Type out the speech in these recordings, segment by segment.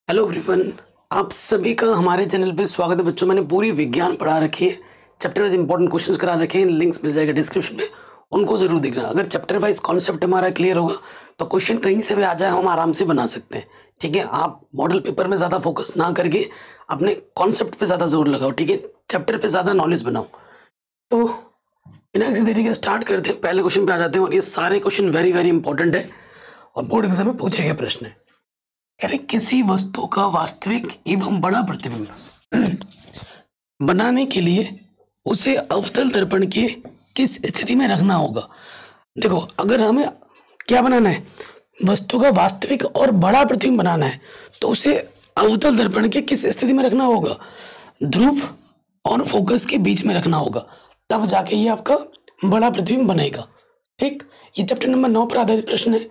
Hello everyone. आप सभी का हमारे चैनल पे स्वागत है। बच्चों, मैंने पूरी विज्ञान पढ़ा रखी है, चैप्टर वाइज इंपॉर्टेंट क्वेश्चंस करा रखे हैं, लिंक्स मिल जाएगा डिस्क्रिप्शन में, उनको जरूर देखना। अगर चैप्टर वाइज कॉन्सेप्ट हमारा क्लियर होगा तो क्वेश्चन कहीं से भी आ जाए हम आराम से बना सकते हैं। ठीक है, आप मॉडल पेपर में ज़्यादा फोकस ना करके अपने कॉन्सेप्ट पे ज़्यादा जोर लगाओ। ठीक है, चैप्टर पे ज़्यादा नॉलेज बनाओ। तो बिना किसी तरीके स्टार्ट करते हैं, पहले क्वेश्चन पे आ जाते हैं। और ये सारे क्वेश्चन वेरी वेरी इंपॉर्टेंट है और बोर्ड एग्जाम में पूछे गए प्रश्न है। अरे किसी वस्तु का वास्तविक एवं बड़ा प्रतिबिंब बनाने के लिए उसे अवतल दर्पण के किस स्थिति में रखना होगा। देखो, अगर हमें क्या बनाना है, वस्तु का वास्तविक और बड़ा प्रतिबिंब बनाना है तो उसे अवतल दर्पण के किस स्थिति में रखना होगा, ध्रुव और फोकस के बीच में रखना होगा, तब जाके ये आपका बड़ा प्रतिबिंब बनेगा। ठीक, ये चैप्टर नंबर 9 पर आधारित प्रश्न है।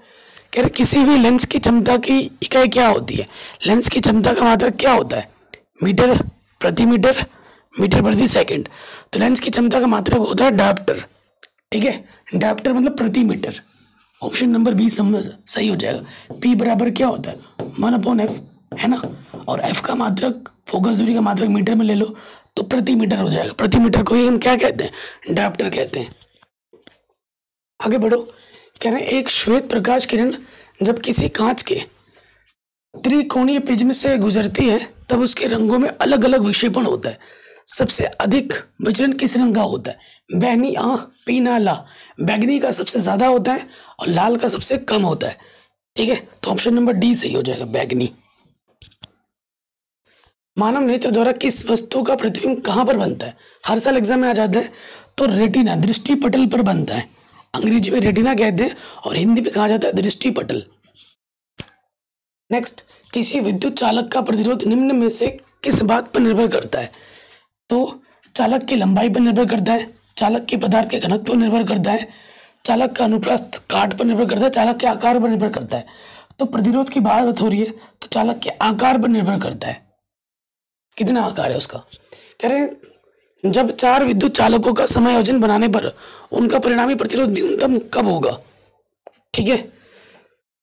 कह रहे किसी भी लेंस की क्षमता की इकाई क्या होती है। लेंस की क्षमता का मात्रक क्या होता है, मीटर प्रति मीटर, मीटर प्रति सेकंड। तो लेंस की क्षमता का मात्रक होता है डायप्टर। ठीक है, डायप्टर मतलब प्रति मीटर। ऑप्शन नंबर बी समझ सही हो जाएगा। पी बराबर क्या होता है, 1/f है ना। और एफ का मात्रक, फोकस दूरी का मात्रक मीटर में ले लो तो प्रति मीटर हो जाएगा। प्रति मीटर को ही हम क्या कहते हैं, डायप्टर कहते हैं। आगे बढ़ो। कह रहे हैं एक श्वेत प्रकाश किरण जब किसी कांच के त्रिकोणीय प्रिज्म से गुजरती है तब उसके रंगों में अलग अलग विक्षेपण होता है। सबसे अधिक विचलन किस रंग का होता है, बैंगनी, पीला, लाल। बैंगनी का सबसे ज्यादा होता है और लाल का सबसे कम होता है। ठीक है, तो ऑप्शन नंबर डी सही हो जाएगा, बैंगनी। मानव नेत्र द्वारा किस वस्तु का प्रतिबिंब कहाँ पर बनता है, हर साल एग्जाम में आ जाता है। तो रेटिना, दृष्टि पटल पर बनता है। अंग्रेजी में रेटिना कहते हैं और हिंदी में कहा जाता है दृष्टि पटल। नेक्स्ट, किसी विद्युत चालक का प्रतिरोध निम्न में से किस बात पर निर्भर करता है। तो चालक की लंबाई पर निर्भर करता है, चालक के पदार्थ के घनत्व पर निर्भर करता है, चालक का अनुप्रस्थ काट पर निर्भर करता है, चालक के आकार पर निर्भर करता है। तो प्रतिरोध की बात हो रही है तो चालक के आकार पर निर्भर करता है, कितना आकार है उसका। कह रहे हैं जब 4 विद्युत चालकों का समायोजन बनाने पर उनका परिणामी प्रतिरोध न्यूनतम कब होगा। ठीक है,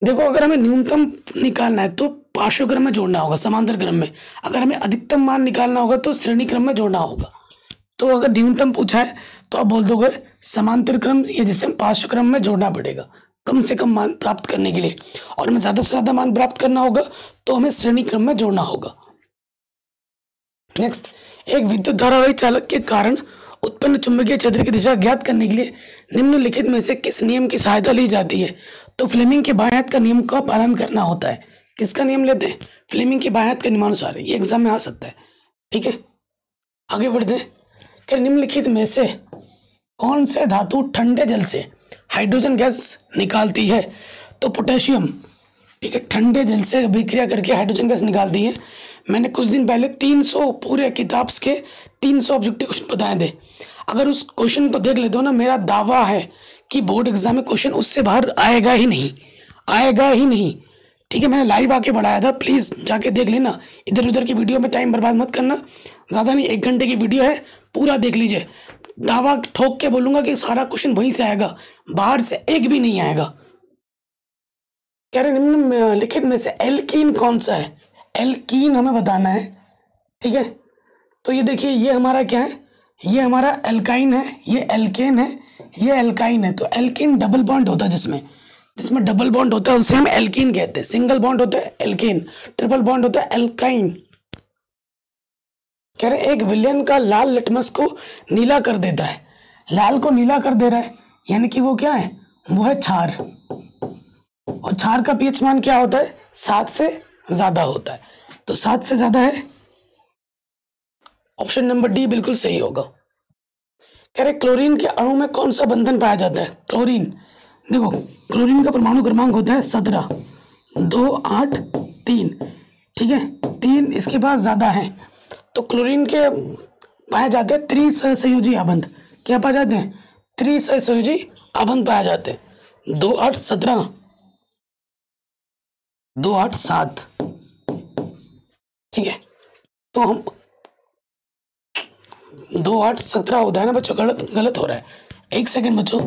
देखो, अगर हमें न्यूनतम निकालना है तो पार्श्व क्रम में जोड़ना होगा, समांतर क्रम में। अगर हमें अधिकतम मान निकालना होगा तो श्रेणी क्रम में जोड़ना होगा। तो अगर न्यूनतम पूछा है तो आप बोल दोगे समांतर क्रम, या जैसे हम पार्श्व क्रम में जोड़ना पड़ेगा कम से कम मान प्राप्त करने के लिए। और हमें ज्यादा से ज्यादा मान प्राप्त करना होगा तो हमें श्रेणी क्रम में जोड़ना होगा। नेक्स्ट, एक विद्युत धारावाही चालक के कारण उत्पन्न चुंबकीय क्षेत्र की दिशा ज्ञात करने के लिए निम्नलिखित में से किस नियम की सहायता ली जाती है। तो फ्लेमिंग के बाएं हाथ का नियम का पालन करना होता है। किसका नियम लेते हैं, फ्लेमिंग के बाएं हाथ के नियमानुसार। ये एग्जाम में आ सकता है। ठीक है, आगे बढ़ते हैं। क्या निम्नलिखित में से कौन से धातु ठंडे जल से हाइड्रोजन गैस निकालती है। तो पोटेशियम। ठीक है, ठंडे जल से अभिक्रिया करके हाइड्रोजन गैस निकालती है। मैंने कुछ दिन पहले 300 पूरे किताब के 300 ऑब्जेक्टिव क्वेश्चन बताए थे। अगर उस क्वेश्चन को देख लेते हो ना, मेरा दावा है कि बोर्ड एग्जाम में क्वेश्चन उससे बाहर आएगा ही नहीं, आएगा ही नहीं। ठीक है, मैंने लाइव आके पढ़ाया था, प्लीज जाके देख लेना। इधर उधर की वीडियो में टाइम बर्बाद मत करना, ज्यादा नहीं, 1 घंटे की वीडियो है, पूरा देख लीजिए। दावा ठोक के बोलूंगा कि सारा क्वेश्चन वहीं से आएगा, बाहर से एक भी नहीं आएगा। कह रहे निम्नलिखित में से एल्कीन कौन सा है। एल्कीन हमें बताना है। ठीक है, तो ये देखिए, ये हमारा क्या है, ये हमारा एल्काइन है, ये एल्केन है, ये एल्काइन है। तो एल्कीन डबल बॉन्ड होता है, जिसमें डबल बॉन्ड होता है उसे हम एल्कीन कहते हैं। सिंगल बॉन्ड होता है एल्केन, ट्रिपल बॉन्ड होता है एल्काइन। कह रहे एक विलेन का लाल लिटमस को नीला कर देता है। लाल को नीला कर दे रहा है यानी कि वो क्या है, वो है क्षार। और क्षार का पीएच मान क्या होता है, 7 से ज्यादा होता है। तो 7 से ज्यादा है, ऑप्शन नंबर डी बिल्कुल सही होगा। कह रहे क्लोरीन के अणु में कौन सा बंधन पाया जाता है। क्लोरीन, देखो, क्लोरीन का परमाणु क्रमांक होता है 17, 2, 8, 3। ठीक है, 3 इसके पास ज्यादा है। तो क्लोरीन के पाए जाते हैं त्रिसहसंयोजी आबंध। क्या पाए जाते हैं, त्रिसहसंयोजी आबंध पाए जाते हैं। 2, 8, 17, 2, 8, 7। ठीक है, तो हम 2, 8, 17 होता है ना बच्चों, गलत हो रहा है। 1 सेकंड बच्चों,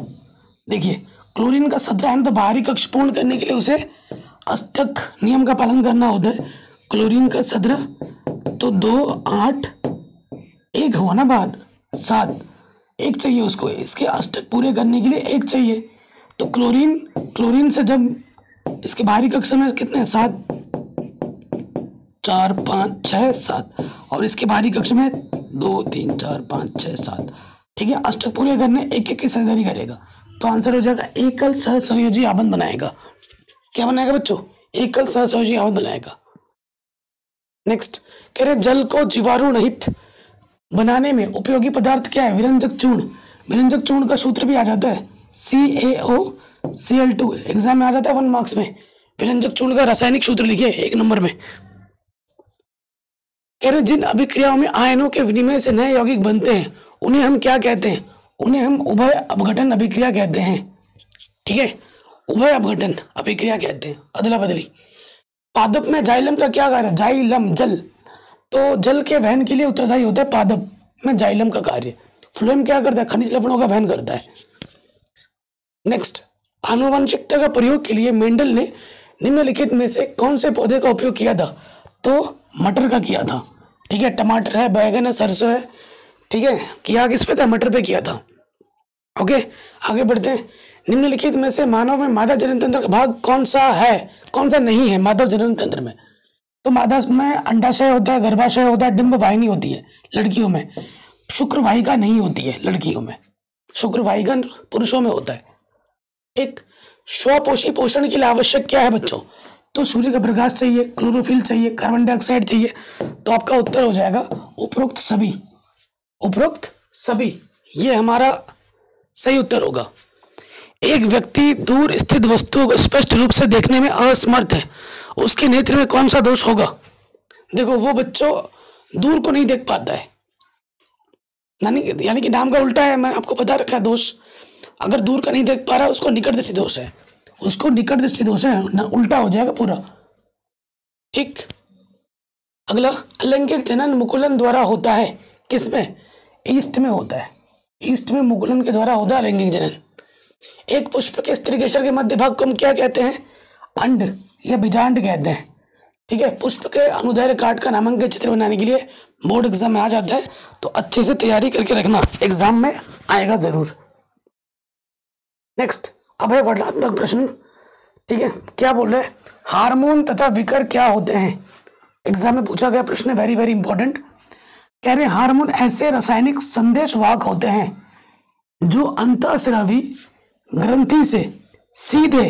देखिए, क्लोरीन का 17 है ना, तो बाहरी कक्ष पूर्ण करने के लिए उसे अष्टक नियम का पालन करना होता है। क्लोरीन का 17, तो 2 8 1 हुआ ना बाहर, 7, एक चाहिए उसको, इसके अष्टक पूरे करने के लिए एक चाहिए। तो क्लोरीन से जब इसके बाहरी कक्षा में कितने हैं, 7 4 5 6 7, और इसके बाहरी कक्षा में 2 3 4 5 6 7। ठीक है, अष्टक पूरे करने एक एक की साझेदारी करेगा, तो आंसर हो जाएगा एकल सहसंयोजी आबंध बनाएगा। क्या बनाएगा बच्चों? एकल सहसंयोजी आबंध बनाएगा। नेक्स्ट कह रहे जल को जीवाणु रहित बनाने में उपयोगी पदार्थ क्या है? विरंजक चूर्ण। विरंजक चूर्ण का सूत्र भी आ जाता है CaOCl2, एग्जाम में आ जाता है 1 मार्क्स में। विरंजक चूर्ण का रासायनिक सूत्र लिखिए 1 नंबर में। कह रहे जिन अभिक्रियाओं में आयनों के विनिमय से नए यौगिक बनते हैं उन्हें हम क्या कहते हैं? उन्हें हम उभय अपघटन अभिक्रिया कहते हैं। ठीक है, उभय अपघटन अभिक्रिया कहते हैं, अदला बदली। पादप में जाइलम का क्या कार्य है? जाइलम जल, तो जल के वहन के लिए उत्तरदायी होता है पादप में जाइलम का कार्य। फ्लोएम क्या करता है? खनिज लवणों का वहन करता है। नेक्स्ट, आनुवंशिकता का प्रयोग के लिए मेंडल ने निम्नलिखित में से कौन से पौधे का उपयोग किया था? तो मटर का किया था। ठीक है, टमाटर है, बैगन है, सरसों है। ठीक है, किया किस पे था? मटर पे किया था। ओके, आगे बढ़ते हैं। निम्नलिखित में से मानव में मादा जनन तंत्र का भाग कौन सा है, कौन सा नहीं है मानव जनन तंत्र में? तो मादा में अंडाशय होता है, गर्भाशय होता है, डिंब वाहिनी होती है लड़कियों में, शुक्रवाहिका नहीं होती है लड़कियों में, शुक्रवाहिका पुरुषों में होता है। एक स्वपोषी पोषण के लिए आवश्यक क्या है बच्चों? तो सूर्य का प्रकाश चाहिए, क्लोरोफिल चाहिए, कार्बन डाइऑक्साइड चाहिए। तो आपका उत्तर हो जाएगा उपरोक्त सभी, उपरोक्त सभी, ये हमारा सही उत्तर होगा। एक व्यक्ति दूर स्थित वस्तुओं को स्पष्ट रूप से देखने में असमर्थ है, उसके नेत्र में कौन सा दोष होगा? देखो, वो बच्चों दूर को नहीं देख पाता है, यानी कि नाम का उल्टा है, मैं आपको बता रखा है दोष। अगर दूर का नहीं देख पा रहा उसको निकट दृष्टि दोष है, उसको निकट दृष्टि दोष है ना, उल्टा हो जाएगा पूरा। ठीक, अगला, अलैंगिक जनन मुकुलन द्वारा होता है, किसमें? ईस्ट में होता है, ईस्ट में मुकुलन के द्वारा होता है अलैंगिक जनन। एक पुष्प के स्त्रीकेसर के मध्य भाग को हम क्या कहते हैं? अंड या बीजांड कहते हैं। ठीक है, पुष्प के अनुदैर्घ्य काट का नामांकन चित्र बनाने के लिए बोर्ड एग्जाम में आ जाता है, तो अच्छे से तैयारी करके रखना, एग्जाम में आएगा जरूर। नेक्स्ट, अब है वर्णनात्मक प्रश्न। ठीक है, क्या बोल रहे हैं? हार्मोन तथा विकर क्या होते हैं? एग्जाम में पूछा गया प्रश्न, वेरी वेरी इंपॉर्टेंट। कह रहे हार्मोन ऐसे रासायनिक संदेशवाहक होते हैं जो अंतःस्रावी ग्रंथि से सीधे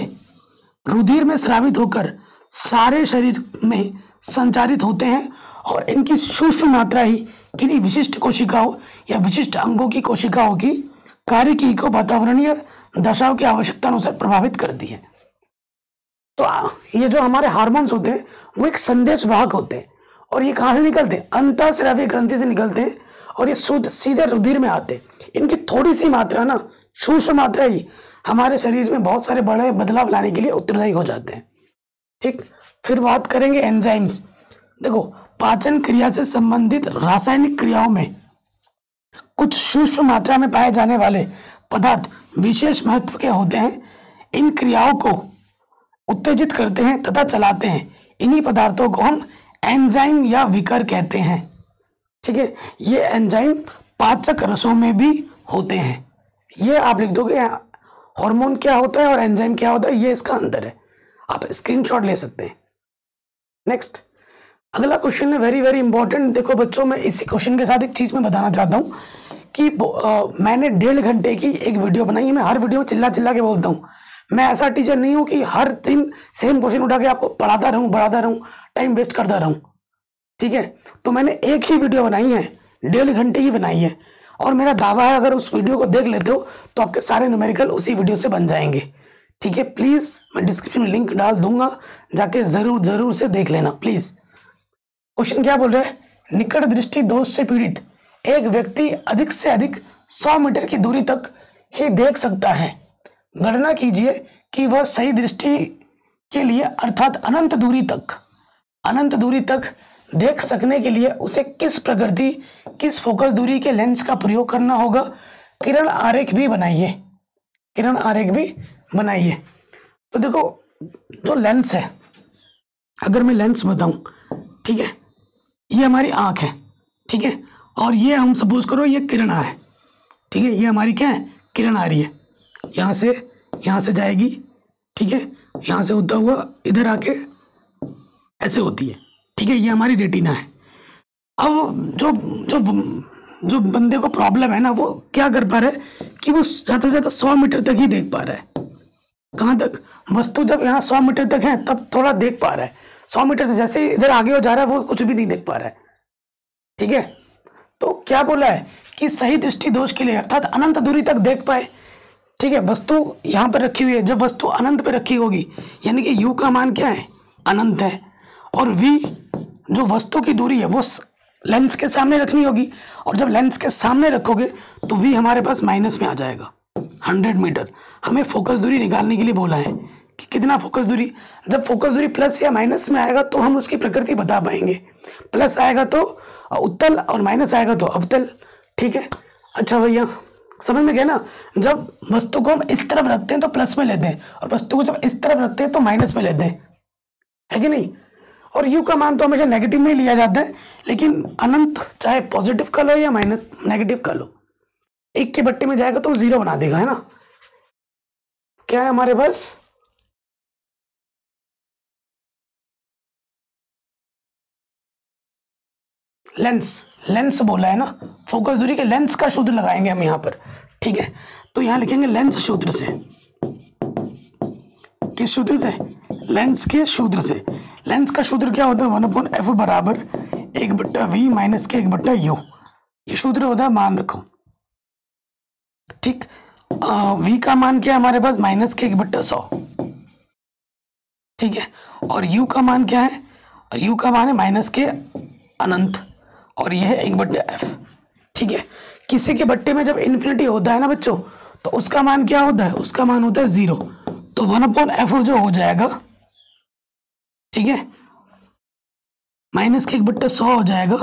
रुधिर में स्रावित होकर सारे शरीर में संचारित होते हैं, और इनकी सूक्ष्म मात्रा ही किन्हीं विशिष्ट कोशिकाओं या विशिष्ट अंगों की कोशिकाओं की कार्यकी को वातावरणीय दशाओं की आवश्यकता अनुसार प्रभावित करती है। तो ये जो हमारे हार्मोन्स होते हैं वो एक संदेशवाहक होते हैं, और ये कहाँ से निकलते हैं? अंतःस्रावी ग्रंथि से निकलते हैं, और ये शुद्ध सीधे रुधिर में आते हैं। इनकी थोड़ी सी मात्रा ना, सूक्ष्म मात्रा ही हमारे शरीर में बहुत सारे बड़े बदलाव लाने के लिए उत्तरदायी हो जाते हैं। ठीक, फिर बात करेंगे एंजाइम्स। देखो, पाचन क्रिया से संबंधित रासायनिक क्रियाओं में कुछ सूक्ष्म मात्रा में पाए जाने वाले पदार्थ विशेष महत्व के होते हैं। इन क्रियाओं को उत्तेजित करते हैं तथा चलाते हैं। इन्हीं पदार्थों को हम एंजाइम या विकर कहते हैं। ठीक है, ये एंजाइम पाचक रसों में भी होते हैं। ये आप लिख दोगे, हार्मोन क्या होता है और एंजाइम क्या होता है, ये इसका अंतर है। आप स्क्रीनशॉट ले सकते हैं। नेक्स्ट, अगला क्वेश्चन है वेरी वेरी इंपॉर्टेंट। देखो बच्चों, मैं इसी क्वेश्चन के साथ एक चीज मैं बताना चाहता हूँ कि मैंने 1.5 घंटे की एक वीडियो बनाई है। मैं हर वीडियो में चिल्ला चिल्ला के बोलता हूँ। मैं ऐसा टीचर नहीं हूँ कि हर दिन सेम क्वेश्चन उठा के आपको पढ़ाता रहूँ, टाइम वेस्ट करता रहूँ। ठीक है, तो मैंने एक ही वीडियो बनाई है, 1.5 घंटे की बनाई है, और मेरा दावा है अगर उस वीडियो को देख लेते हो तो आपके सारे न्यूमेरिकल उसी वीडियो से बन जाएंगे। ठीक है, प्लीज मैं डिस्क्रिप्शन में लिंक डाल दूंगा, जाके जरूर से देख लेना प्लीज। क्वेश्चन क्या बोल रहे हैं? निकट दृष्टि दोष से पीड़ित एक व्यक्ति अधिक से अधिक 100 मीटर की दूरी तक ही देख सकता है। गणना कीजिए कि वह सही दृष्टि के लिए अर्थात अनंत दूरी तक देख सकने के लिए उसे किस प्रकृति, किस फोकस दूरी के लेंस का प्रयोग करना होगा। किरण आरेख भी बनाइए। तो देखो, जो लेंस है, अगर मैं लेंस बताऊं, ठीक है, ये हमारी आँख है, ठीक है, और ये हम सपोज करो ये किरण है, ठीक है, ये हमारी क्या है, किरण आ रही है, यहाँ से जाएगी, ठीक है, यहाँ से होता हुआ इधर आके ऐसे होती है, ठीक है, ये हमारी रेटिना है। अब जो जो जो बंदे को प्रॉब्लम है ना, वो क्या कर पा रहा है कि वो ज़्यादा से ज़्यादा 100 मीटर तक ही देख पा रहा है। कहाँ तक? वस्तु जब यहाँ 100 मीटर तक है तब थोड़ा देख पा रहा है, 100 मीटर से जैसे इधर आगे हो जा रहा है वो कुछ भी नहीं देख पा रहा है, ठीक है। तो क्या बोला है कि सही दृष्टि दोष के लिए अर्थात अनंत दूरी तक देख पाए, ठीक है। वस्तु यहाँ पर रखी हुई है, जब वस्तु अनंत पे रखी होगी यानी कि u का मान क्या है, अनंत है, और v जो वस्तु की दूरी है वो लेंस के सामने रखनी होगी, और जब लेंस के सामने रखोगे तो v हमारे पास माइनस में आ जाएगा 100 मीटर। हमें फोकस दूरी निकालने के लिए बोला है कि कितना फोकस दूरी, जब फोकस दूरी प्लस या माइनस में आएगा तो हम उसकी प्रकृति बता पाएंगे। प्लस आएगा तो उत्तल और माइनस आएगा तो अवतल, ठीक है। अच्छा भैया समझ में गया ना, जब वस्तु को हम इस तरफ रखते हैं तो प्लस में लेते हैं, और वस्तु को जब इस तरफ रखते हैं तो माइनस में लेते हैं, है कि नहीं। और u का मान तो हमेशा नेगेटिव में लिया जाता है, लेकिन अनंत चाहे पॉजिटिव का लो या माइनस नेगेटिव का लो, एक के बट्टे में जाएगा तो 0 बना देगा, है ना। क्या है हमारे पास, लेंस बोला है ना, फोकस दूरी के लेंस का सूत्र लगाएंगे हम यहाँ पर, ठीक है। तो यहाँ लिखेंगे लेंस सूत्र से, किस सूत्र से, लेंस के सूत्र से। लेंस का सूत्र क्या होता है, 1/f बराबर 1/v माइनस के 1/u, ये सूत्र होता है, मान रखो, ठीक। v का मान क्या है हमारे पास, माइनस के 1/100, ठीक है, और u का मान क्या है, और u का मान है माइनस के अनंत, और यह है 1/f, ठीक है। किसी के बट्टे में जब इन्फिनिटी होता है ना बच्चों, तो उसका मान क्या होता है, उसका मान होता है 0, तो 1/f जो हो जाएगा, ठीक है, माइनस के 1/100 हो जाएगा,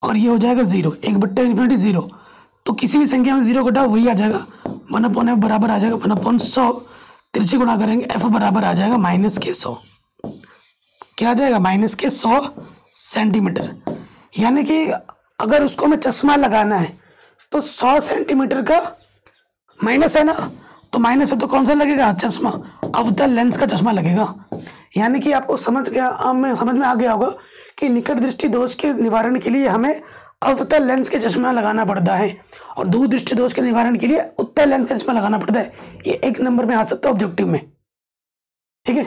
और ये हो जाएगा 0, 1/∞ 0, तो किसी भी संख्या में 0 घटाओ वही आ जाएगा, 1/f बराबर आ जाएगा 1/100, तिरछे गुणा करेंगे f बराबर आ जाएगा माइनस के 100, क्या आ जाएगा, माइनस के 100 सेंटीमीटर। यानी कि अगर उसको हमें चश्मा लगाना है तो 100 सेंटीमीटर का माइनस है ना, तो माइनस है तो कौन सा लगेगा, चश्मा, अवतल लेंस का चश्मा लगेगा। यानी कि आपको समझ में आ गया होगा कि निकट दृष्टि दोष के निवारण के लिए हमें अवतल लेंस के चश्मा लगाना पड़ता है, और दूर दृष्टि दोष के निवारण के लिए उत्तल लेंस का चश्मा लगाना पड़ता है। ये 1 नंबर में आ सकता है ऑब्जेक्टिव में, ठीक है।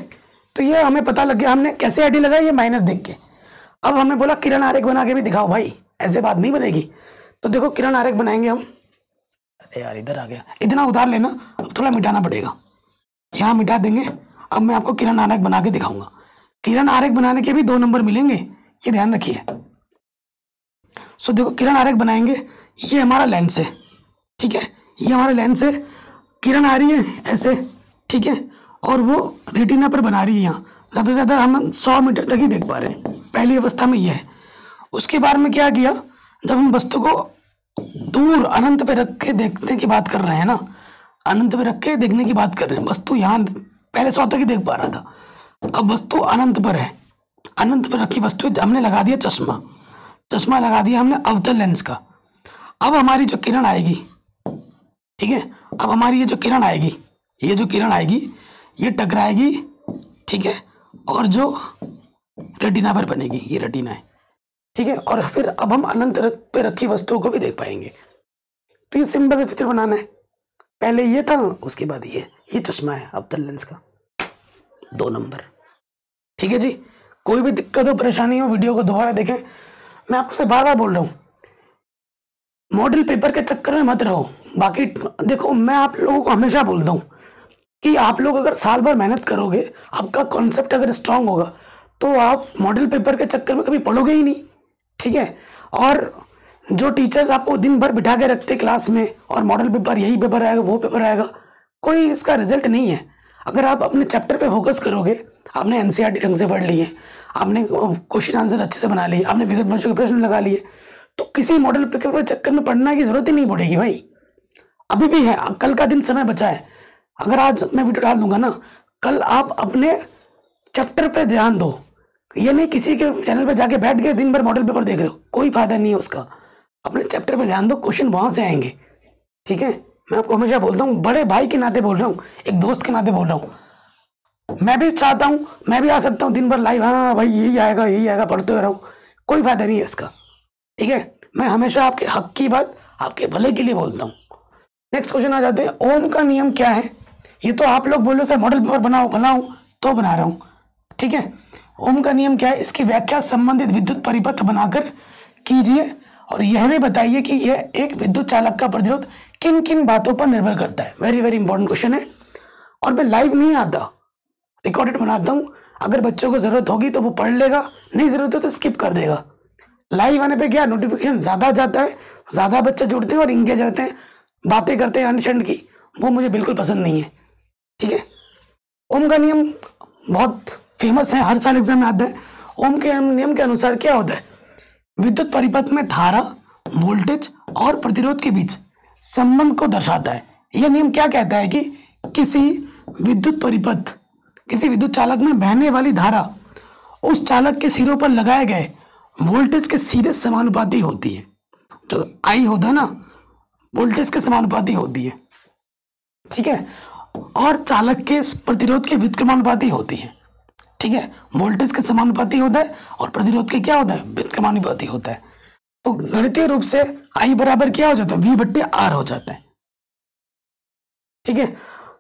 तो ये हमें पता लग गया, हमने कैसे आईडी लगाई, ये माइनस देख के। अब हमें बोला किरण आरेख बना के भी दिखाओ भाई, ऐसे बात नहीं बनेगी। तो देखो किरण आरेख बनाएंगे हम, अरे यार इधर आ गया, इतना उतार लेना, अब थोड़ा मिटाना पड़ेगा, यहाँ मिटा देंगे। अब मैं आपको किरण आरेख बना के दिखाऊंगा। किरण आरेख बनाने के भी 2 नंबर मिलेंगे, ये ध्यान रखिए। सो देखो किरण आरेख बनाएंगे, ये हमारा लेंस है, ठीक है, ये हमारा लेंस है, किरण आ रही है ऐसे, ठीक है, और वो रेटिना पर बना रही है यहाँ, ज़्यादा से ज़्यादा हम 100 मीटर तक ही देख पा रहे हैं, पहली अवस्था में ये है। उसके बाद में क्या किया, जब हम वस्तु को दूर अनंत पे रख के देखने की बात कर रहे हैं ना, अनंत पे रख के देखने की बात कर रहे हैं, वस्तु यहाँ पहले 100 तक ही देख पा रहा था, अब वस्तु अनंत पर है, अनंत पर रखी वस्तु हमने लगा दिया चश्मा, चश्मा लगा दिया हमने अवतल लेंस का। अब हमारी जो किरण आएगी, ठीक है, अब हमारी ये जो किरण आएगी, ये जो किरण आएगी ये टकराएगी, ठीक है, और जो रेटिना पर बनेगी, ये रेटिना है, ठीक है, और फिर अब हम अनंत पे रखी वस्तुओं को भी देख पाएंगे। तो ये सिंपल सा चित्र बनाना है, पहले ये था, उसके बाद ये चश्मा है अवतल लेंस का, 2 नंबर, ठीक है जी। कोई भी दिक्कत हो परेशानी हो वीडियो को दोबारा देखें, मैं आपको बार बार बोल रहा हूँ, मॉडल पेपर के चक्कर में मत रहो। बाकी देखो मैं आप लोगों को हमेशा बोलता हूँ कि आप लोग अगर साल भर मेहनत करोगे, आपका कॉन्सेप्ट अगर स्ट्रांग होगा, तो आप मॉडल पेपर के चक्कर में कभी पढ़ोगे ही नहीं, ठीक है। और जो टीचर्स आपको दिन भर बिठा के रखते क्लास में, और मॉडल पेपर यही पेपर आएगा वो पेपर आएगा, कोई इसका रिजल्ट नहीं है। अगर आप अपने चैप्टर पे फोकस करोगे, आपने एनसीईआरटी ढंग से पढ़ लिए, आपने क्वेश्चन आंसर अच्छे से बना लिए, आपने विगत वर्षों के प्रश्न लगा लिए, तो किसी मॉडल पेपर के चक्कर में पढ़ने की जरूरत ही नहीं पड़ेगी भाई। अभी भी है, कल का दिन समय बचा है। अगर आज मैं वीडियो डाल दूंगा ना, कल आप अपने चैप्टर पे ध्यान दो, ये नहीं किसी के चैनल पे जाके बैठ गए दिन भर मॉडल पेपर देख रहे हो, कोई फायदा नहीं है उसका। अपने चैप्टर पे ध्यान दो, क्वेश्चन वहां से आएंगे। ठीक है, मैं आपको हमेशा बोलता हूँ, बड़े भाई के नाते बोल रहा हूँ, एक दोस्त के नाते बोल रहा हूँ। मैं भी चाहता हूँ मैं भी आ सकता हूँ दिन भर लाइव, हाँ भाई यही आएगा पढ़ते रहो, कोई फायदा नहीं है इसका। ठीक है, मैं हमेशा आपके हक की बात आपके भले के लिए बोलता हूँ। नेक्स्ट क्वेश्चन आ जाते हैं, ओम का नियम क्या है? ये तो आप लोग बोलो सर मॉडल पेपर बनाओ तो बना रहा हूँ। ठीक है, ओम का नियम क्या है, इसकी व्याख्या संबंधित विद्युत परिपथ बनाकर कीजिए और यह भी बताइए कि यह एक विद्युत चालक का प्रतिरोध किन किन बातों पर निर्भर करता है। वेरी वेरी इंपॉर्टेंट क्वेश्चन है। और मैं लाइव नहीं आता, रिकॉर्डेड बनाता हूँ, अगर बच्चों को जरूरत होगी तो वो पढ़ लेगा, नहीं जरूरत हो तो स्किप कर देगा। लाइव आने पे क्या नोटिफिकेशन ज्यादा जाता है, ज्यादा बच्चे जुड़ते हैं और इंगेज रहते हैं, बातें करते हैं अनशंड की, वो मुझे बिल्कुल पसंद नहीं है। ठीक है, ओम का नियम बहुत फेमस है, हर साल एग्जाम में आता है। ओम के नियम के अनुसार क्या होता है, विद्युत परिपथ में धारा, वोल्टेज और प्रतिरोध के बीच संबंध को दर्शाता है। यह नियम क्या कहता है कि किसी विद्युत परिपथ, किसी विद्युत चालक में बहने वाली धारा उस चालक के सिरों पर लगाए गए वोल्टेज के सीधे समानुपाती होती है। जो आई होता है ना, वोल्टेज के समानुपाती होती है। ठीक है, और चालक के प्रतिरोध के व्युत्क्रमानुपाती होती है। ठीक है, वोल्टेज के समानुपाती होता है और प्रतिरोध के क्या होता है, व्युत्क्रमानुपाती होता है। तो गणितीय रूप से आई बराबर क्या हो जाता है, V/R हो जाता है। ठीक है,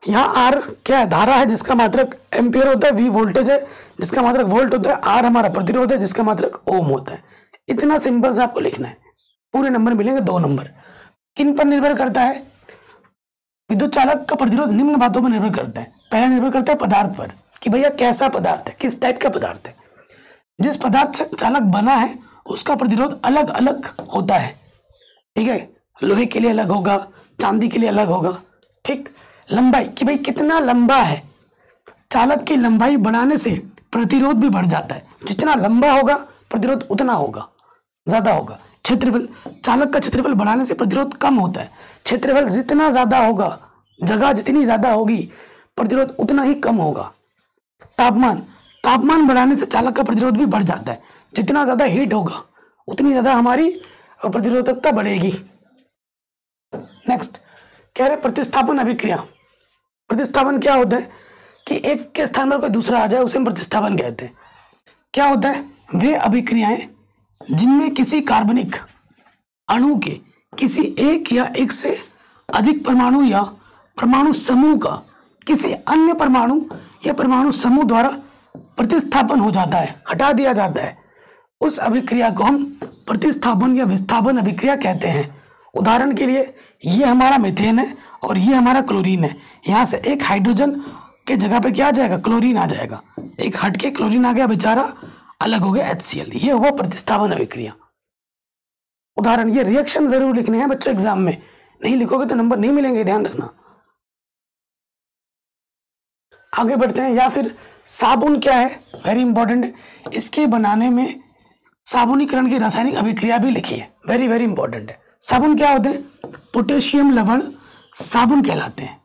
यहाँ आर क्या है, धारा है जिसका मात्रक एम्पियर होता है, V वोल्टेज है जिसका मात्रक वोल्ट होता है, आर हमारा प्रतिरोध है जिसका मात्रक ओम होता है। इतना सिंपल से आपको लिखना है, पूरे नंबर मिलेंगे 2 नंबर। किन पर निर्भर करता है, विद्युत चालक का प्रतिरोध निम्न बातों पर निर्भर करता है। पहला निर्भर करता है पदार्थ पर, कि भैया कैसा पदार्थ है, किस टाइप का पदार्थ है। जिस पदार्थ से चालक बना है उसका प्रतिरोध अलग अलग होता है। ठीक है, लोहे के लिए अलग होगा, चांदी के लिए अलग होगा। ठीक, लंबाई, कि भाई कितना लंबा है, चालक की लंबाई बढ़ाने से प्रतिरोध भी बढ़ जाता है। जितना लंबा होगा प्रतिरोध उतना होगा, ज्यादा होगा। क्षेत्रफल, चालक का क्षेत्रफल बढ़ाने से प्रतिरोध कम होता है। क्षेत्रफल जितना ज्यादा होगा, जगह जितनी ज्यादा होगी, प्रतिरोध उतना ही कम होगा। तापमान, तापमान बढ़ाने से चालक का प्रतिरोध भी बढ़ जाता है। जितना ज्यादा हीट होगा उतनी ज्यादा हमारी प्रतिरोधकता बढ़ेगी। नेक्स्ट कह रहे प्रतिस्थापन अभिक्रिया। प्रतिस्थापन क्या होता है कि एक के स्थान पर कोई दूसरा आ जाए, उसे हम प्रतिस्थापन कहते हैं। क्या होता है, वे अभिक्रियाएं जिनमें किसी कार्बनिक अणु के किसी एक या एक से अधिक परमाणु या परमाणु समूह का किसी अन्य परमाणु या परमाणु समूह द्वारा प्रतिस्थापन हो जाता है, हटा दिया जाता है, उस अभिक्रिया को हम प्रतिस्थापन या विस्थापन अभिक्रिया कहते हैं। उदाहरण के लिए ये हमारा मीथेन है और ये हमारा क्लोरीन है। यहाँ से एक हाइड्रोजन के जगह पे क्या आ जाएगा, क्लोरीन आ जाएगा। एक हट के क्लोरीन आ गया, बेचारा अलग हो गया HCl। ये हुआ प्रतिस्थापन अभिक्रिया। उदाहरण, ये रिएक्शन जरूर लिखने हैं बच्चों एग्जाम में, नहीं लिखोगे तो नंबर नहीं मिलेंगे, ध्यान रखना। आगे बढ़ते हैं। या फिर साबुन क्या है, वेरी इंपॉर्टेंट है। इसके बनाने में साबुनीकरण की रासायनिक अभिक्रिया भी लिखी है, वेरी वेरी इंपॉर्टेंट है। साबुन क्या होते हैं, पोटेशियम लवण साबुन कहलाते हैं।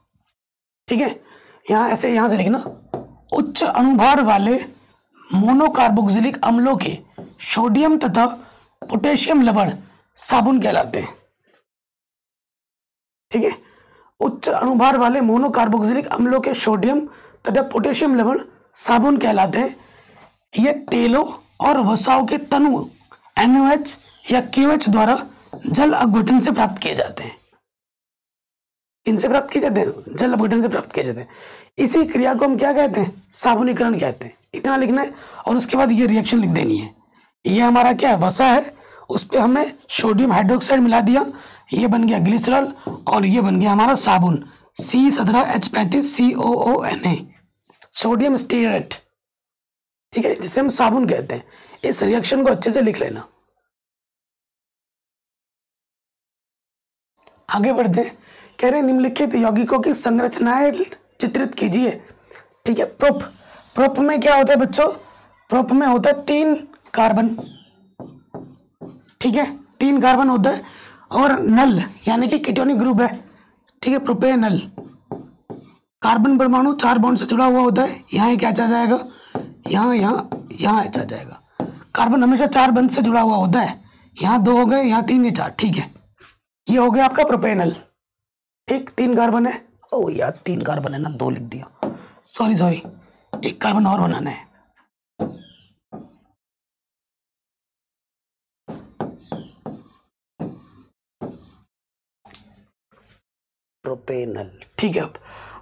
ठीक है, यहाँ ऐसे यहाँ से लिखना, उच्च अणुभार वाले मोनोकार्बोक्सिलिक अम्लों के सोडियम तथा पोटेशियम लवण साबुन कहलाते हैं। ठीक है, उच्च अणुभार वाले मोनोकार्बोक्सिलिक अम्लों के सोडियम तथा पोटेशियम लवण साबुन कहलाते हैं। ये तेलों और वसाओं के तनु NaOH या KOH द्वारा जल अपघटन से प्राप्त किए जाते हैं। इनसे प्राप्त किए जाते हैं, जल अपघटन से प्राप्त किए जाते हैं। इसी क्रिया को हम क्या कहते हैं, साबुनीकरण कहते हैं। इतना लिखना है और उसके बाद ये रिएक्शन लिख देनी है। ये हमारा क्या है, वसा है, उस पर हमने सोडियम हाइड्रोक्साइड मिला दिया, ये बन गया ग्लिसरॉल और ये बन गया हमारा साबुन C17H35COONA, सोडियम स्टीरेट। ठीक है, जिसे हम साबुन कहते हैं। इस रिएक्शन को अच्छे से लिख लेना। आगे बढ़ते हैं। कह रहे निम्नलिखित यौगिकों की संरचनाएं चित्रित कीजिए। ठीक है, प्रोप में क्या होता है बच्चों, प्रोप में होता है 3 कार्बन। ठीक है, 3 कार्बन होता है और नल यानी कि कीटोनिक ग्रुप है। ठीक है, प्रोपेनल, कार्बन परमाणु 4 बॉन्ड से जुड़ा हुआ होता है। यहाँ क्या आ जाएगा, यहाँ यहाँ यहाँ H आ जाएगा। कार्बन हमेशा 4 बंध से जुड़ा हुआ होता है। यहाँ 2 हो गए, यहाँ 3, ये 4। ठीक है, ये हो गया आपका प्रोपेनल। ठीक, 3 कार्बन है। ओ यार 3 कार्बन है ना, 2 लिख दिया, सॉरी, 1 कार्बन और बनाना है। प्रोपेनल। ठीक है,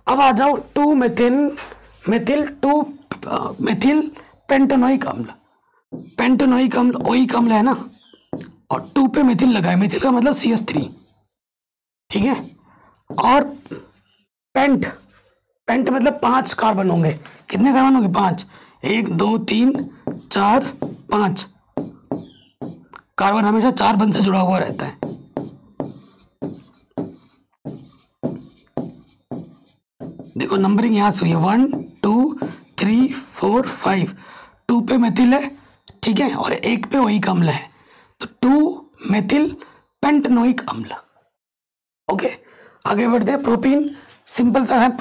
अब आ जाओ 2 मेथिल पेंटेनोइक अम्ल। पेंटेनोइक अम्ल ओइक अम्ल है ना, और 2 पे मेथिल लगा है। मेथिल का मतलब CH3। ठीक है, और पेंट मतलब 5 कार्बन होंगे। कितने कार्बन होंगे? 5। 1 2 3 4 5। कार्बन हमेशा 4 बंध से जुड़ा हुआ रहता है। देखो नंबरिंग यहाँ से हुई है 1 2 3 4 5। 2 पे मेथिल है, ठीक है, और 1 पे ओइक अम्ल है, तो 2 मेथिल पेंटेनोइक अम्ल। ओके, आगे बढ़ते हैं। प्रोपीन, सिंपल सा है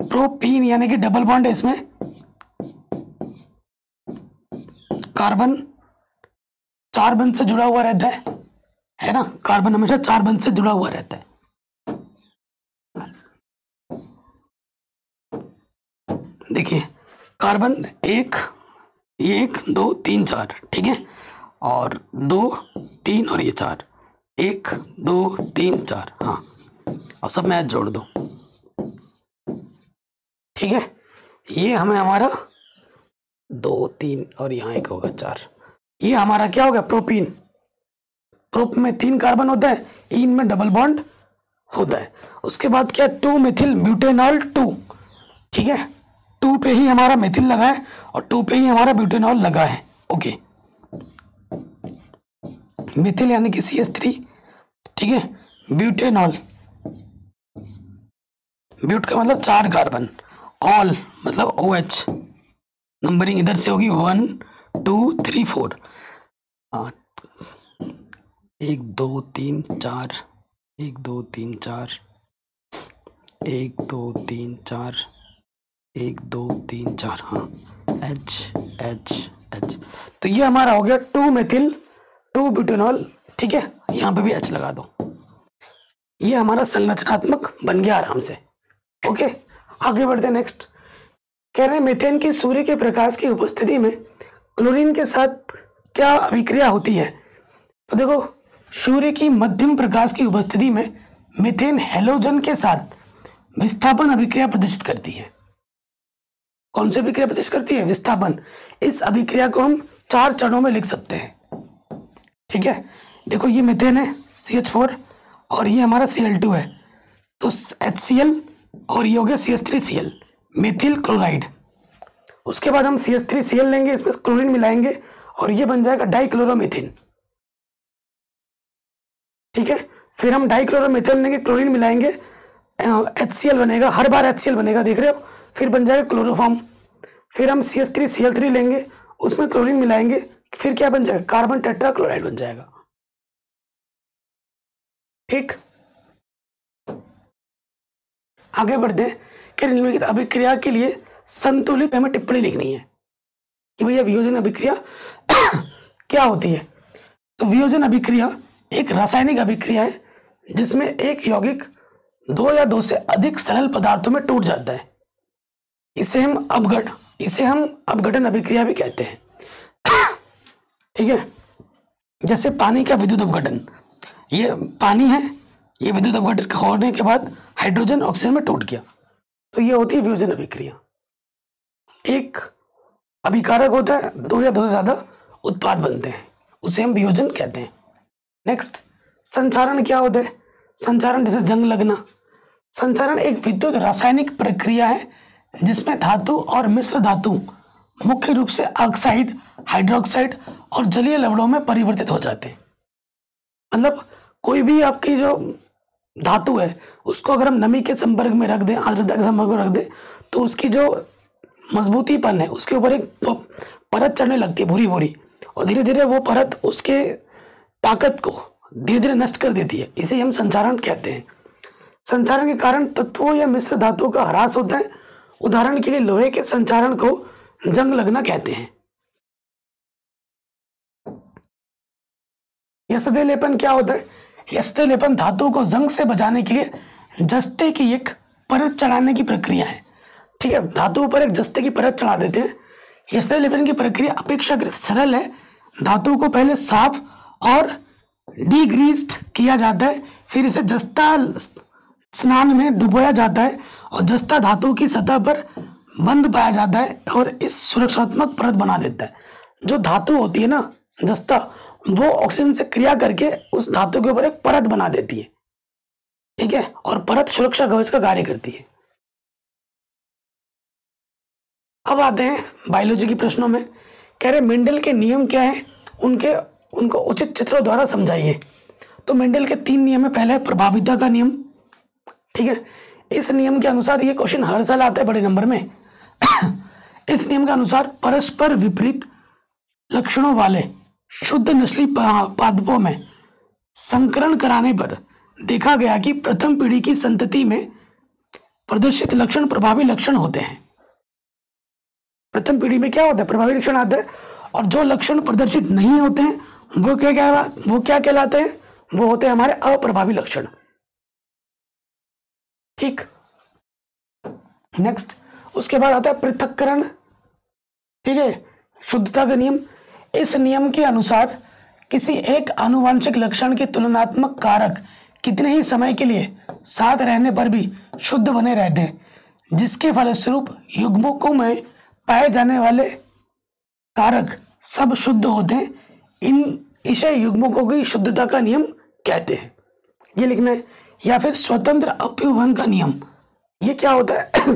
प्रोपीन यानी कि डबल बॉन्ड है इसमें। कार्बन 4 बंध से जुड़ा हुआ रहता है ना, कार्बन हमेशा 4 बंध से जुड़ा हुआ रहता है। देखिए कार्बन 1 2 3 4, ठीक है, और 2 3 और ये 4, 1 2 3 4। हाँ, अब सब मैच जोड़ दो। ठीक है, ये हमें हमारा 2 3 और यहाँ 1 होगा 4। ये हमारा क्या हो गया? प्रोपीन। प्रोप में 3 कार्बन होता है, इन में डबल बॉन्ड होता है। उसके बाद क्या? 2 मेथिल ब्यूटेनॉल 2। ठीक है, 2 पे ही हमारा मेथिल लगा है और 2 पे ही हमारा ब्यूटेनॉल लगा है। ओके, मेथिल यानी कि CH3, ठीक है, ब्यूटेनॉल, ब्यूट का मतलब 4 कार्बन, ऑल मतलब OH। नंबरिंग इधर से होगी 1 2 3 4। 1 2 3 4, 1 2 3 4, 1 2 3 4, 1 2 3 4। हाँ, H। तो ये हमारा हो गया 2 मेथिल 2 ब्यूटेनॉल। ठीक है, यहाँ पे भी H लगा दो। ये हमारा संरचनात्मक बन गया आराम से। ओके, आगे बढ़ते हैं। नेक्स्ट कह रहे हैं मीथेन की सूर्य के प्रकाश की उपस्थिति में क्लोरीन के साथ क्या अभिक्रिया होती है? तो देखो, सूर्य की मध्यम प्रकाश की उपस्थिति में मीथेन हैलोजन के साथ विस्थापन अभिक्रिया प्रदर्शित करती है। कौन सी अभिक्रिया प्रदर्शित करती है? विस्थापन। इस अभिक्रिया को हम 4 चरणों में लिख सकते हैं। ठीक है, देखो ये मीथेन है CH4 और ये हमारा Cl2 है, तो HCl और ये हो गया CH3Cl, मेथिल क्लोराइड। उसके बाद हम CH3Cl लेंगे, इसमें क्लोरीन मिलाएंगे और ये बन जाएगा डाइक्लोरोमीथेन। ठीक है, फिर हम डाइक्लोरोमीथेन लेंगे, क्लोरीन मिलाएंगे, HCl बनेगा, हर बार HCl बनेगा, देख रहे हो, फिर बन जाएगा क्लोरोफॉर्म। फिर हम CH3Cl3 लेंगे, उसमें क्लोरीन मिलाएंगे, फिर क्या बन जाएगा? कार्बन टेट्राक्लोराइड बन जाएगा। ठीक, आगे बढ़ते हैं कि निम्नलिखित अभिक्रिया के लिए संतुलित हमें टिप्पणी लिखनी है कि भैया वियोजन अभिक्रिया क्या होती है। तो वियोजन अभिक्रिया एक रासायनिक अभिक्रिया है जिसमें एक यौगिक 2 या 2 से अधिक सरल पदार्थों में टूट जाता है। इसे हम अपघटन अभिक्रिया भी कहते हैं। ठीक है, जैसे पानी का विद्युत अपघटन, ये पानी है, ये विद्युत अपघटन होने के बाद हाइड्रोजन ऑक्सीजन में टूट गया, तो ये होती है वियोजन अभिक्रिया। एक अभिकारक होता है, 2 या 2 से ज्यादा उत्पाद बनते हैं, उसे हम वियोजन कहते हैं। नेक्स्ट, संचारण क्या होता है? संचारण जैसे जंग लगना। संचारण एक विद्युत रासायनिक प्रक्रिया है जिसमें धातु और मिश्र धातु मुख्य रूप से ऑक्साइड, हाइड्रोक्साइड और जलीय लवणों में परिवर्तित हो जाते हैं। मतलब कोई भी आपकी जो धातु है उसको अगर हम नमी के संपर्क में रख दें, आर्द्रता के संपर्क में रख दें, तो उसकी जो मजबूतीपन है उसके ऊपर एक परत चढ़ने लगती है, भूरी भूरी, और धीरे धीरे वो परत उसके ताकत को धीरे धीरे नष्ट कर देती है। इसे हम संचारण कहते हैं। संचारण के कारण तत्वों या मिश्र धातुओं का ह्रास होता है। उदाहरण के लिए लोहे के संचारण को जंग लगना कहते हैं। यस्ते लेपन क्या होता है? यस्ते लेपन धातु को जंग से बचाने के लिए जस्ते की एक परत चढ़ाने की प्रक्रिया है। ठीक है, धातु पर एक जस्ते की परत चढ़ा देते हैं। यस्ते लेपन की प्रक्रिया अपेक्षाकृत सरल है। धातु को पहले साफ और डीग्रीस्ड किया जाता है, फिर इसे जस्ता स्नान में डुबोया जाता है और जस्ता धातु की सतह पर बंद पाया जाता है और इस सुरक्षात्मक परत बना देता है। जो धातु होती है ना जस्ता, वो ऑक्सीजन से क्रिया करके उस धातु के ऊपर एक परत बना देती है। ठीक है, और परत सुरक्षा कवच का कार्य करती है। अब आते हैं बायोलॉजी के प्रश्नों में। कह रहे मेंडल के नियम क्या है, उनको उचित चित्रों द्वारा समझाइए। तो मेंडल के 3 नियम है। पहला है प्रभाविता का नियम। ठीक है, इस नियम के अनुसार, ये क्वेश्चन हर साल आता है बड़े नंबर में। इस नियम के अनुसार परस्पर विपरीत लक्षणों वाले शुद्ध नस्ली पादपों में संकरण कराने पर देखा गया कि प्रथम पीढ़ी की संतति में प्रदर्शित लक्षण प्रभावी लक्षण होते हैं। प्रथम पीढ़ी में क्या होता है? प्रभावी लक्षण आते हैं, और जो लक्षण प्रदर्शित नहीं होते हैं वो क्या कहलाते हैं? वो होते हैं हमारे अप्रभावी लक्षण। ठीक, नेक्स्ट उसके बाद आता है पृथक्करण। ठीक है, शुद्धता का नियम। इस नियम के अनुसार किसी एक आनुवांशिक लक्षण के तुलनात्मक कारक कितने ही समय के लिए साथ रहने पर भी शुद्ध बने रहते हैं, जिसके फलस्वरूप युग्मकों में पाए जाने वाले कारक सब शुद्ध होते हैं। इसे युग्मकों की शुद्धता का नियम कहते हैं। ये लिखना है। या फिर स्वतंत्र अपव्यवहन का नियम। ये क्या होता है?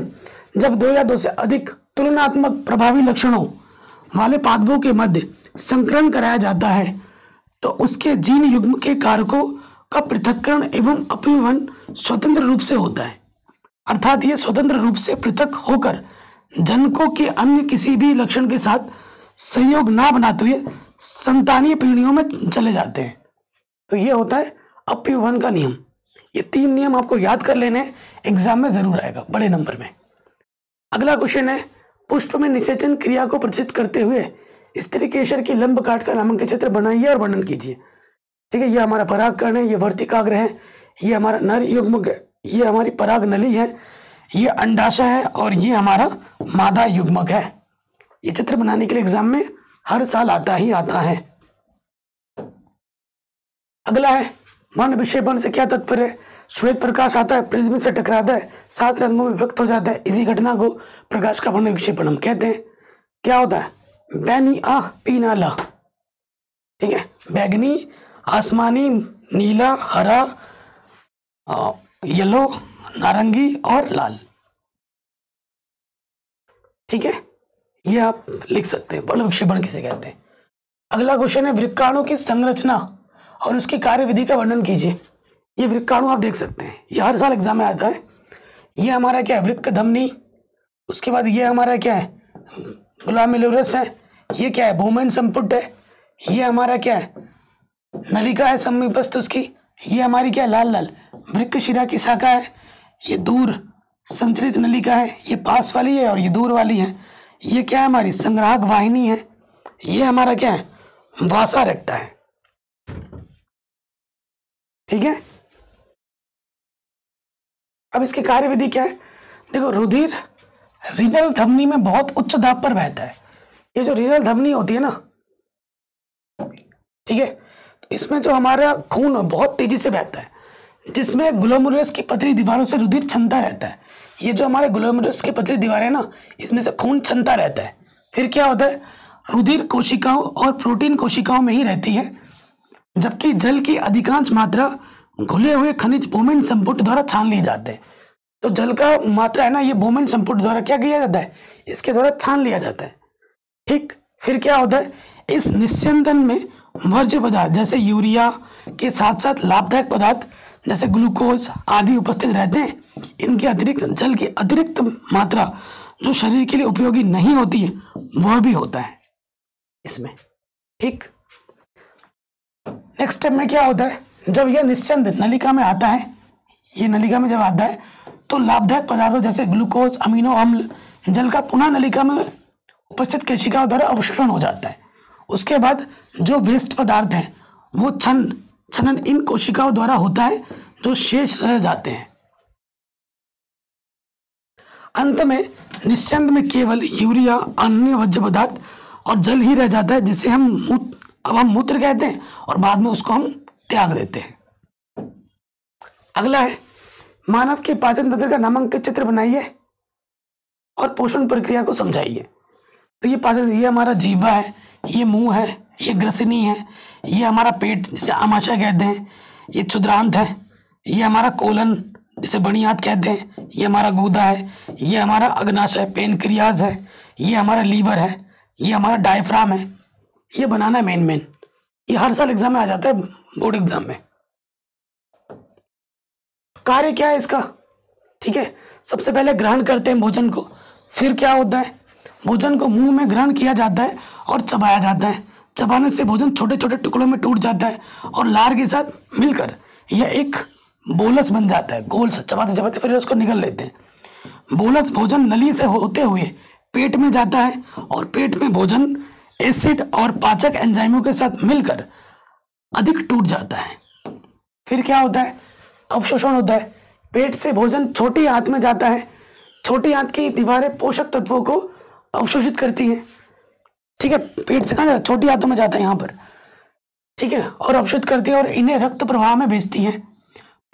जब 2 या 2 से अधिक तुलनात्मक प्रभावी लक्षणों वाले पादपों के मध्य संकरण कराया जाता है तो उसके जीन युग्म के कारकों का पृथक्करण एवं अपव्यवहन स्वतंत्र रूप से होता है। अर्थात ये स्वतंत्र रूप से पृथक होकर जनकों के अन्य किसी भी लक्षण के साथ संयोग ना बनाते हुए संतानीय पीढ़ियों में चले जाते हैं। तो ये होता है अपव्यवहन का नियम। ये 3 नियम आपको याद कर लेने, एग्जाम में जरूर आएगा बड़े नंबर में। अगला क्वेश्चन है, पुष्प में निषेचन क्रिया को प्रदर्शित करते हुए स्त्री केसर की लंब काट का नामांकित चित्र बनाइए और वर्णन कीजिए। ठीक है, ये हमारा परागकण है, ये वर्तिकाग्र है, ये हमारा नर युग्मक है, ये हमारी पराग नली है, ये अंडाशय है और ये हमारा मादा युग्मक है। ये चित्र बनाने के लिए एग्जाम में हर साल आता ही आता है। अगला है वर्ण विक्षेपण से क्या तात्पर्य है? श्वेत प्रकाश आता है, प्रिज्म से टकराता है, 7 रंगों में विभक्त हो जाता है। इसी घटना को प्रकाश का वर्ण विक्षेपण हम कहते हैं। क्या होता है? बैनी आ पीना ला। ठीक है, बैगनी, आसमानी, नीला, हरा, येलो, नारंगी और लाल। ठीक है, ये आप लिख सकते हैं, वर्ण विक्षेपण किसे कहते हैं। अगला क्वेश्चन है, वृक्काणु की संरचना और उसकी कार्यविधि का वर्णन कीजिए। ये वृक्काणु आप देख सकते हैं, ये हर साल एग्जाम में आता है। ये हमारा क्या है? वृक्क धमनी। उसके बाद ये हमारा क्या है? ग्लोमेरुलस है। ये क्या है? भूमन संपुट है। ये हमारा क्या है? नलिका है समीपस्थ उसकी। ये हमारी क्या? लाल लाल वृक्क शिरा की शाखा है। ये दूर संचरित नलिका है, ये पास वाली है और ये दूर वाली है। ये क्या है? हमारी संग्राहक वाहिनी है। ये हमारा क्या है? वासा रेक्टा है। ठीक है, अब इसकी कार्यविधि क्या है? देखो, रुधिर रीनल धमनी में बहुत उच्च दाब पर बहता है। ये जो रीनल धमनी होती है ना, ठीक है, तो इसमें जो हमारा खून बहुत तेजी से बहता है, जिसमें ग्लोमेरुलस की पतली दीवारों से रुधिर छनता रहता है। ये जो हमारे ग्लोमेरुलस की पतली दीवारें ना, इसमें से खून छनता रहता है। फिर क्या होता है? रुधिर कोशिकाओं और प्रोटीन कोशिकाओं में ही रहती है, जबकि जल की अधिकांश मात्रा घुले हुए खनिज बोमेन संपुट द्वारा छान ली जाते हैं। तो जल का मात्रा है ना, ये बोमेन संपुट द्वारा क्या किया जाता है? इसके द्वारा छान लिया जाता है। ठीक, फिर क्या होता है? इस निस्यंदन में वर्ज्य पदार्थ जैसे यूरिया के साथ साथ लाभदायक पदार्थ जैसे ग्लूकोज आदि उपस्थित रहते हैं। इनके अतिरिक्त जल की अतिरिक्त मात्रा जो शरीर के लिए उपयोगी नहीं होती है, वह भी होता है इसमें। ठीक, नेक्स्ट स्टेप में क्या होता है? जब यह निस्यंद नलिका में आता है, ये नलिका में जब आता है तो लाभदायक पदार्थों जैसे ग्लूकोज, अमीनो अम्ल जल का पुनः नलिका में उपस्थित कोशिकाओं द्वारा अवशोषण हो जाता है। उसके बाद जो वेस्ट पदार्थ हैं वो छनन इन कोशिकाओं द्वारा होता है जो शेष रह जाते हैं। अंत में निस्यंद में केवल यूरिया, अन्य वर्ज्य पदार्थ और जल ही रह जाता है, जिसे हम मूत्र कहते हैं और बाद में उसको हम त्याग देते हैं। अगला है मानव के पाचन तंत्र का नामांकित चित्र बनाइए और पोषण प्रक्रिया को समझाइए। तो ये पाचन, ये हमारा जीवा है, ये मुंह है, ये ग्रसनी है, ये हमारा पेट जिसे आमाशय कहते हैं, ये क्षुद्रांत है, ये हमारा कोलन जिसे बणियात कहते हैं, ये हमारा गूदा है, ये हमारा अग्नाशय पेनक्रियाज है, ये हमारा लीवर है, ये हमारा डायफ्राम है। ये बनाना है मेन। ये हर साल एग्जाम में आ जाता है, बोर्ड एग्जाम में। कार्य क्या है इसका? ठीक है, सबसे पहले ग्रहण करते हैं भोजन को, फिर क्या होता है, भोजन को मुंह में ग्रहण किया जाता है और चबाया जाता है। चबाने से भोजन छोटे छोटे टुकड़ों में टूट जाता है और लार के साथ मिलकर यह एक बोलस बन जाता है। गोल से चबाते चबाते फिर उसको निगल लेते हैं। बोलस भोजन नली से होते हुए पेट में जाता है और पेट में भोजन एसिड और पाचक एंजाइमों के साथ मिलकर अधिक टूट जाता है। फिर क्या होता है, अवशोषण होता है। पेट से भोजन छोटी आंत में जाता है। छोटी आंत की दीवारें पोषक तत्वों को अवशोषित करती हैं। ठीक है, पेट से कहाँ, छोटी आंतों में जाता है यहाँ पर। ठीक है, और अवशोषित करती है और इन्हें रक्त प्रवाह में भेजती है।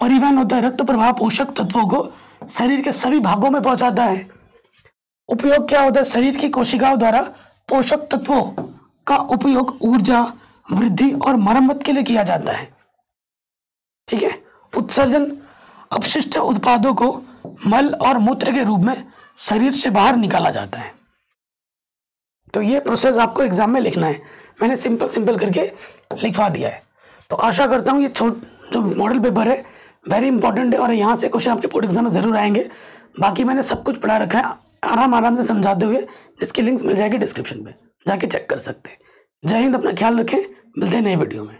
परिवहन होता है, रक्त प्रवाह पोषक तत्वों को शरीर के सभी भागों में पहुंचाता है। उपयोग क्या होता है, शरीर की कोशिकाओं द्वारा पोषक तत्वों का उपयोग ऊर्जा, वृद्धि और मरम्मत के लिए किया जाता है। ठीक है, उत्सर्जन अपशिष्ट उत्पादों को मल और मूत्र के रूप में शरीर से बाहर निकाला जाता है। तो ये प्रोसेस आपको एग्जाम में लिखना है। मैंने सिंपल करके लिखवा दिया है। तो आशा करता हूँ ये जो मॉडल पेपर है वेरी इंपॉर्टेंट है और यहाँ से क्वेश्चन आपके बोर्ड एग्जाम में जरूर आएंगे। बाकी मैंने सब कुछ पढ़ा रखा है आराम से समझाते हुए, जिसकी लिंक्स मिल जाएगी डिस्क्रिप्शन में, जाके चेक कर सकते हैं। जय हिंद, अपना ख्याल रखें, मिलते हैं नए वीडियो में।